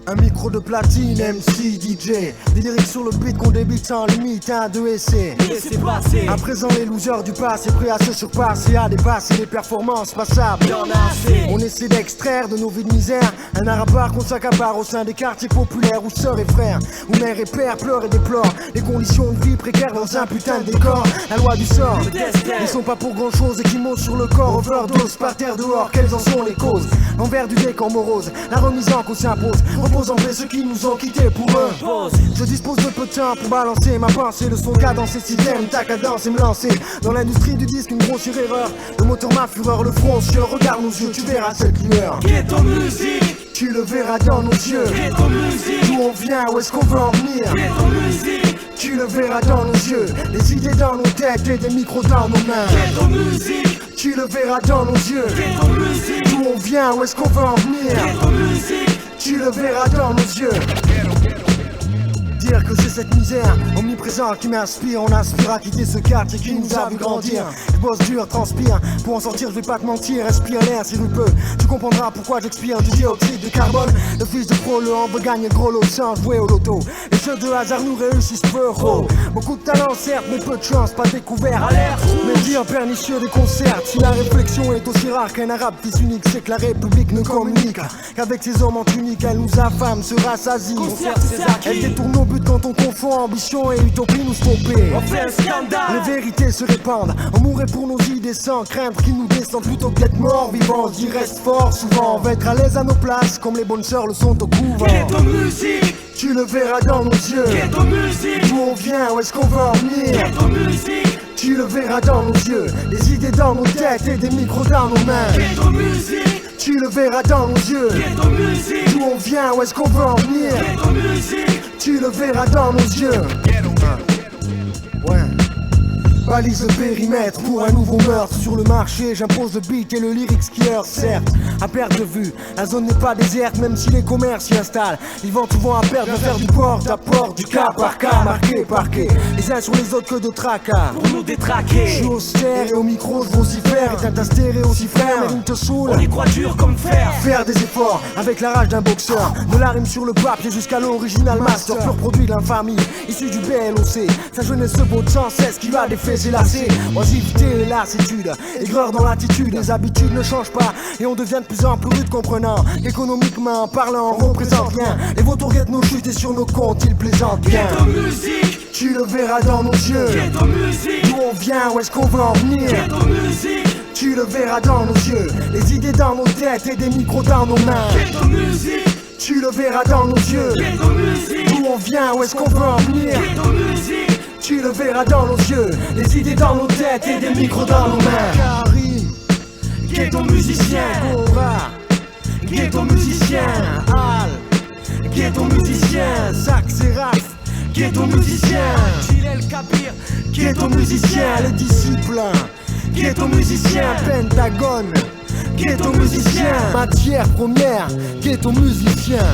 Un micro de platine, MC, DJ. Des lyrics sur le beat qu'on débite sans limite, un, deux essais. Laissez passer. À présent les losers du passé, prêts à se surpasser, à dépasser les performances passables. Y'en a assez. On essaie d'extraire de nos vies de misère un arabar qu'on s'accapare au sein des quartiers populaires où sœurs et frères, où mères et pères pleurent et déplorent les conditions de vie précaires dans un putain de décor. La loi du sort, ils sont pas pour grand chose et qui montent sur le corps, overdose par terre dehors, quelles en sont les causes? L'envers du décor morose, la remise en cause s'impose. Repose en paix ceux qui nous ont quittés pour eux. Je dispose de peu de temps pour balancer ma pensée. Le son cadencé, système, ta cadence et me lancer dans l'industrie du disque, une grossière erreur. Le moteur, ma fureur, le front sur regarde nos yeux, tu verras cette lueur. Ghetto musique, tu le verras dans nos yeux. Ghetto musique, D'où on vient, où est-ce qu'on veut en venir? Ghetto musique, tu le verras dans nos yeux. Les idées dans nos têtes et des micros dans nos mains. Ghetto musique, tu le verras dans nos yeux. Ghetto musique, D'où on vient, où est-ce qu'on veut en venir? Ghetto musique, tu le verras dans nos yeux. Dire que c'est cette misère omniprésente qui m'inspire. On aspire à quitter ce quartier qui nous a vu grandir. Je bosse dur, transpire, pour en sortir je vais pas te mentir. Respire l'air si je peux, tu comprendras pourquoi j'expire du dioxyde de carbone. Le fils de Frollo, on veut gagner gros lot sans jouer au loto. Les jeux de hasard nous réussissent peu. Beaucoup de talent certes, mais peu de chance, pas découvert. Mais dire pernicieux des concerts. Si la réflexion est aussi rare qu'un arabe fils unique, c'est que la République ne communique qu'avec ses hommes en tunique. Elle nous affame, se rassasie. Elle détourne nos buts quand on confond ambition et utopie nous tromper. On fait un scandale. Les vérités se répandent. On mourrait pour nos idées sans craindre qu'ils nous descendent plutôt que d'être morts vivants. On y reste fort souvent. On va être à l'aise à nos places comme les bonnes sœurs le sont au couvent. Ghetto musique, tu le verras dans nos yeux. Ghetto musique, D'où on vient, où est-ce qu'on veut en venir? Ghetto musique, tu le verras dans nos yeux. Les idées dans nos têtes et des micros dans nos mains. Ghetto musique, tu le verras dans nos yeux. Ghetto musique, D'où on vient, où est-ce qu'on veut en venir? Ghetto musique, tu le verras dans nos yeux. Ouais. Balise le périmètre pour un nouveau meurtre sur le marché. J'impose le beat et le lyrics qui heurte, certes. À perte de vue, la zone n'est pas déserte, même si les commerces s'y installent. Ils vendent souvent à perdre, de faire du porte à porte, du cas par cas, marqué par quai. Les uns sur les autres que de tracas. pour nous détraquer. Je suis austère et au micro je vocifère. Éteins ta stéréo si frère, mais il te saoule. On y croit dur comme fer. Faire des efforts avec la rage d'un boxeur. De la rime sur le papier jusqu'à l'original master. Pur produit de l'infamie, issu du BLOC. Sa jeunesse se vaut sans cesse, qui va défaire ses lacets. Oisiveté et lassitude, aigreur dans l'attitude. Les habitudes ne changent pas et on devient de plus en plus rude, comprenant économiquement parlant, on représente rien. Les vautours guettent nos chutes et sur nos comptes ils plaisantent bien. Ghetto musique, tu le verras dans nos yeux. Ghetto musique, D'où on vient, où est-ce qu'on veut en venir? Ghetto musique, tu le verras dans nos yeux. Les idées dans nos têtes et des micros dans nos mains. Ghetto musique, tu le verras dans nos yeux. Ghetto musique, D'où on vient, où est-ce qu'on veut en venir? Ghetto musique, tu le verras dans nos yeux. Les idées dans nos têtes et des micros dans nos mains. Carrie, Ghetto musicien, Cora, Ghetto musicien, Al, ghetto musicien, Sac Seraph, Ghetto musicien, Chilel Kabir, ghetto musicien, les disciples, Ghetto musicien, Pentagone, Ghetto musicien, matière première, ghetto musicien.